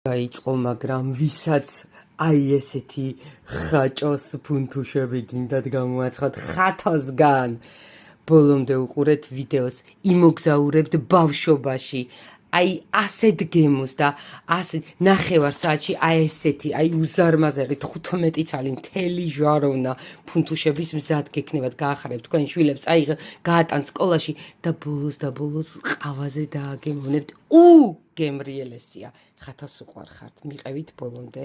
Გაიწყო, მაგრამ ვისაც აი ესეთი ხაჭოს ფუნთუშები გინდათ გამოაცხადოთ ხათოსგან, ბოლომდე უყურეთ ვიდეოს, იმოგზაურებთ ბავშვობაში, აი ასეთ გემოს და ასეთ ნახევარ საათში აი ესეთი, აი უზარმაზარი 15 წალი მთელი ჟაროვნა ფუნთუშების მზად გექნებათ, გაახარებთ თქვენ შვილებს, აი გაატანთ სკოლაში და ბოლოს ყავაზე დააგემოვნებთ. გემრიელესია, ხათოს უყვარხართ, მიყევით ბოლომდე,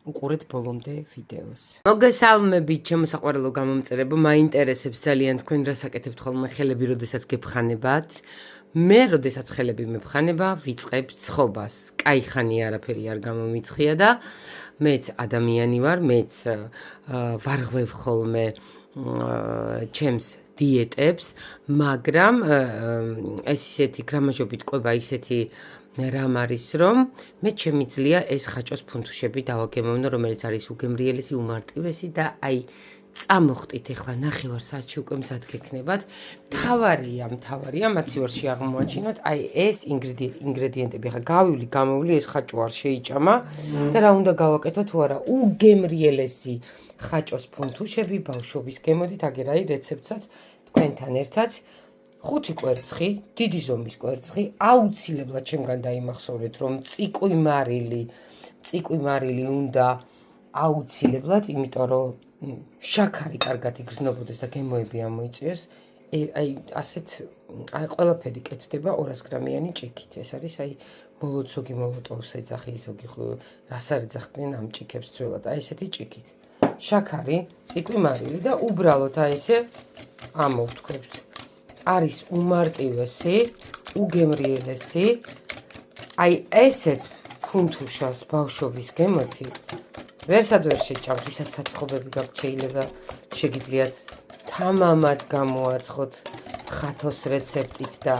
უყურეთ ბოლომდე ვიდეოს. მოგესალმებით, ჩემო საყვარელო გამომწერებო, მაინტერესებს ძალიან თქვენ რას აკეთებთ ხოლმე ხელები, როდესაც გეფხანებათ. მე, როდესაც ხელები მეფხანება, ვიწყებ ცხობას. კაი ხანი არაფერი არ გამომიცხია და მეც ადამიანი ვარ, მეც ვარღვევ ხოლმე ჩემს დიეტებს, მაგრამ ეს ისეთი გრამაჟობით ყვება, ისეთი რამ არის, რომ მე შემიძლია ეს ხაჭოს ფუნთუშები დავაგემოვნო, რომელიც არის უგემრიელესი, უმარტივესი და აი წამოხტით ახლა ნახევარ საათში უკვე მზად გექნებათ. მთავარია, მაცივარში აღმოაჩინოთ, აი ეს ინგრედიენტები. ახლა გამოვლი ეს ხაჭო არ შეიჭამა და რა უნდა გავაკეთო თუ არა, უგემრიელესი ხაჭოს ფუნთუშები ბავშვობის გემოდით, აგერ აი რეცეპტსაც თქვენთან ერთად. 5 კვერცხი, დიდი ზომის კვერცხი, აუცილებლად ჩემგან დაიმახსოვრეთ, რომ ციკვი მარილი უნდა აუცილებლად, იმიტომ რომ შაქარი კარგად იგრძნობოდეს და გემოები ამოიწვიოს. აი ასეთ ყველაფერი კეთდება 200 გრამიანი ჭიქით. ეს არის აი ზოგი მოლოტოვს ეძახი, ზოგი რას არ ეძახდნენ ამ ჭიქებს ძველად, აი ესეთი ჭიქით. შაქარი, ციკვი მარილი და უბრალოდ აი ესე ამოვთქვებთ. არის უმარტივესი, უგემრიელესი, აი ესეთ ფუნთუშას ბავშვობის გემოთი ვერსად ვერ შეჭამთ, ვისაც საცხობები გაქვთ, შეიძლება შეგიძლიათ თამამად გამოაცხოთ ხათოს რეცეპტით და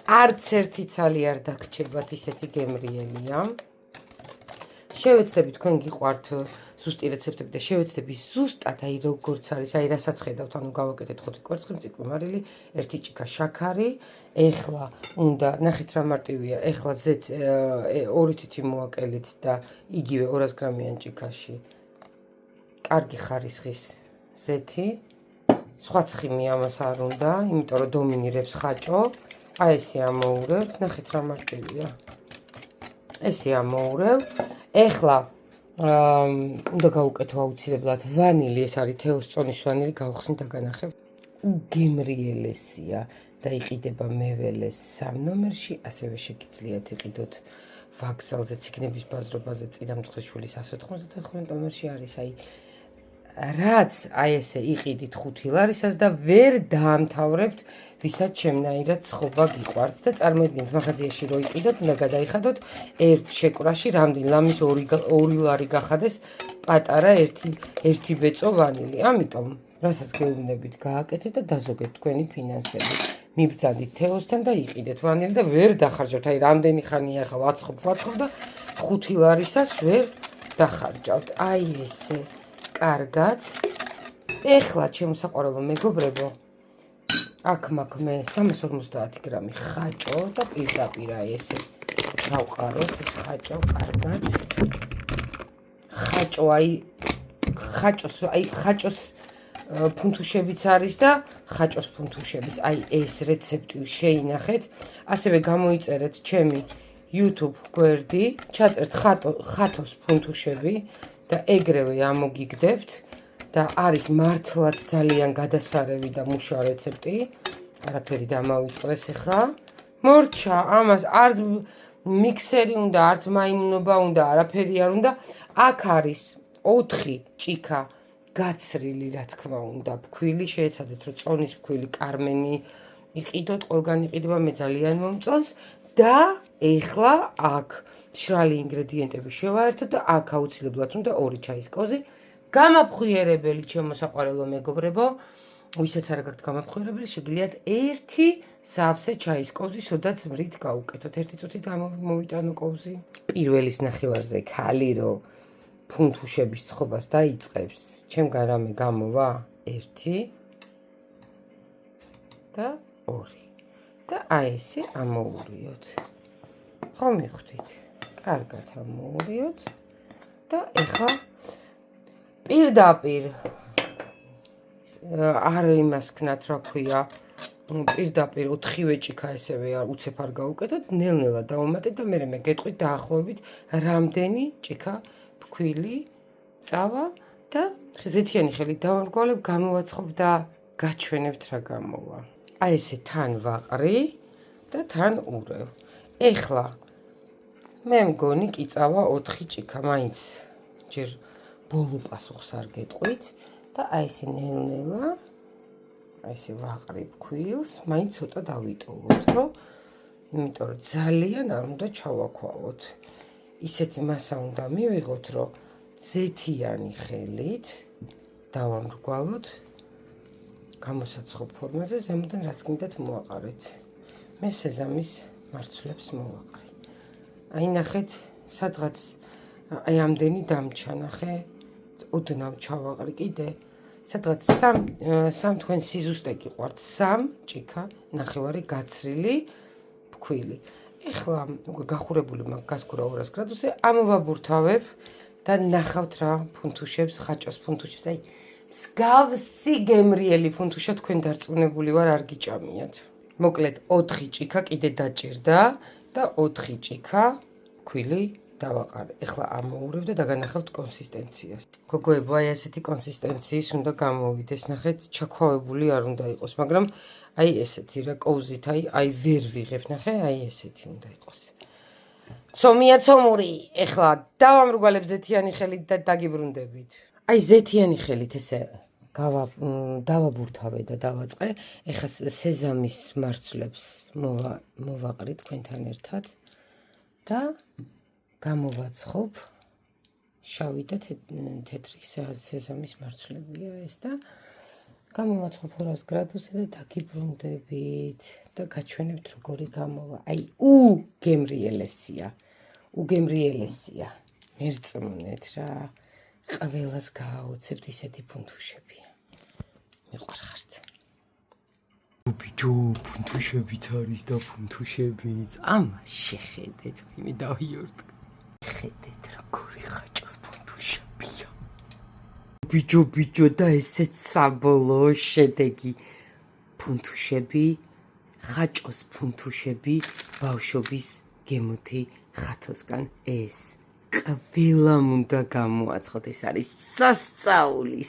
არც ერთი ცალი არ დაგრჩებათ, ისეთი გემრიელია. შევეცდები თქვენ გიყვართ ზუსტი რეცეპტები და შევეცდები ზუსტად აი როგორც არის, აი რასაც ხედავთ, ანუ გავაკეთეთ 5 კვერცხი, ციკვი მარილი, 1 ჭიქა შაქარი. ეხლა უნდა ნახეთ რა მარტივია, ეხლა ზეც 2 თითი მოაკელით და იგივე 200 გრამიან ჭიქაში კარგი ხარისხის ზეთი. სხვა ცხიმი ამას არ უნდა, იმიტომ რომ დომინირებს ხაჭო. აი ესე ამოურევთ, ნახეთ რა მარტივია. ესე ამოურევ. ეხლა უნდა გავუკეთო აუცილებლად ვანილი, ეს არის თეოს წონის ვანილი, გავხსნით და განახებ. უგემრიელესია და იყიდება მეველეს 3 ნომერში, ასევე შეგიძლიათ იყიდოთ ვაგზალზე, ციგნების ბაზრობაზე, წინამძღვრიშვილის 194 ნომერში არის, აი რაც აი ესე იყიდით 5 ლარისას და ვერ დაამთავრებთ, ვისაც ჩემნაირად ცხობა გიყვართ და წარმოიდგინეთ მაღაზიაში რო იყიდოთ, უნდა გადაიხადოთ ერთ შეკვრაში რამდენი ლამის 2 ლარი გახადეს პატარა ერთი ბეწო ვანილი. ამიტომ რასაც გეუბნებით, გააკეთეთ და დაზოგეთ თქვენი ფინანსები. მიბრძანდით თეოსთან და იყიდეთ ვანილი და ვერ დახარჯავთ. აი რამდენი ხანია ახლა ვაცხობ და 5 ლარისას ვერ დახარჯავთ. აი ესე კარგად. ეხლა ჩემო საყვარელო მეგობრებო, აქ მაქვს მე 350 გრამი ხაჭო და პირდაპირ აი ესე ჩავყაროთ ეს ხაჭო კარგად. ხაჭო აი ხაჭოს ფუნთუშებიც არის და ხაჭოს ფუნთუშების აი ეს რეცეპტი შეინახეთ. ასევე გამოიწერეთ ჩემი YouTube გვერდი, ჩაწერთ ხათოს ფუნთუშები და ეგრევე ამოგიგდებთ და არის მართლაც ძალიან გადასარევი და მუშა რეცეპტი. არაფერი დამავიწყდეს ახლა. მორჩა, ამას არც მიქსერი უნდა, არც მაიმუნობა უნდა, არაფერი არ უნდა. აქ არის 4 ჭიქა გაცრილი, რა თქმა უნდა, ფქვილი, შეეცადეთ რომ წონის ფქვილი კარმენი იყიდოთ, ყველგან იყიდება, მე ძალიან მომწონს და ეხლა აქ მშრალი ინგრედიენტები შევაერთოთ და აქ აუცილებლად უნდა 2 ჩაის კოზი. გამაფხვიერებელი, ჩემო საყვარელო მეგობრებო, ვისაც არ გაქვთ გამაფხვიერებელი, შეგიძლიათ 1 სავსე ჩაის კოზი, სადაც მრით გაუკეთოთ. 1 წუთით მოვიტანო კოზი. პირველის ნახევარზე ქალი რო ფუნთუშების ცხობას დაიწყებს, ჩემგან რამე გამოვა 1 და 2 და აი ესე ამოურიოთ. ხო მიხვდით? კარგად ამოურიოთ და ეხლა პირდაპირ არ იმას ქნათ, რა ქვია, პირდაპირ 4-ვე ჭიქა ესევე უცებ არ გავუკეთოთ, ნელ-ნელა დავუმატეთ და მე გეტყვით დაახლოებით რამდენი ჭიქა ფქვილი წავა და ზეთიანი ხელით დავამრგვალებ, გამოვაცხობ და გაჩვენებთ რა გამოვა. აი ესე თან ვაყრი და თან ურევ. ეხლა მე მგონი კი წავა 4 ჭიქა, მაინც ჯერ ბოლო პასუხს არ გეტყვით და აი ესე ნელ-ნელა აი ესე ვაყრი ფქვილს, მაინც ცოტა დავიტოვოთ, რომ იმიტომ რომ ძალიან არ უნდა ჩავაქვალოთ. ისეთი მასა უნდა მივიღოთ, რომ ზეთიანი ხელით დავამრგვალოთ გამოსაცხობ ფორმაზე, ზემოდან რაც გინდათ მოვაყარეთ. მე სეზამის მარცვლებს მოვაყრი. აი ნახეთ, სადღაც აი ამდენი დამჩა, ნახე, ოდნავ ჩავაყრი კიდე. სადღაც სამ თქვენ სიზუსტე გიყვართ, 3 ჭიქა ნახევარი გაცრილი ფქვილი. ეხლა უკვე გახურებული მაქვს გასკურა 200 გრადუსზე, ამოვაბურთავებ და ნახავთ რა ფუნთუშებს, ხაჭოს ფუნთუშებს, აი მსგავსი გემრიელი ფუნთუშა თქვენ დარწმუნებული ვარ არ გიჭამიათ. მოკლედ 4 ჭიქა კიდე დაჭირდა და 4 ჭიქა ფქვილი დავაყარე. ეხლა ამოურევ და დაგანახავთ კონსისტენციას. გოგოებო, აი ასეთი კონსისტენციის უნდა გამოვიდეს. ნახეთ, ჩაქვავებული არ უნდა იყოს, მაგრამ აი ესეთი რა კოუზით, აი ვერ ვიღებ, ნახე, აი ესეთი უნდა იყოს. ცომია ცომური, ეხლა დავამრგვალებ ზეთიანი ხელით და დაგიბრუნდებით. აი ზეთიანი ხელით ესე დავაბურთავე და დავაწყე. ეხლა სეზამის მარცვლებს მოვაყრი თქვენთან ერთად და გამოვაცხობ შავი და თეთრი სეზამის მარცვლებია ეს და გამოვაცხობ 200 გრადუსზე და დაგიბრუნდებით და გაჩვენებთ როგორი გამოვა. აი უგემრიელესია. მერწმუნეთ რა. ყველას გააოცებთ ისეთი ფუნთუშები. მიყვარხართ. ბიჭო, ფუნთუშებიც არის და ფუნთუშებიც. ამა შეხედეთ, მე დავიორდ. ხედეთ როგორი ხაჭოს ფუნთუშებია. ბიჭო და ესეც საბოლოო შედეგი. ფუნთუშები, ხაჭოს ფუნთუშები ბავშვობის გემოთი ხათოსგან ეს ყველამ უნდა გამოაცხოთ, ეს არის სასწაული.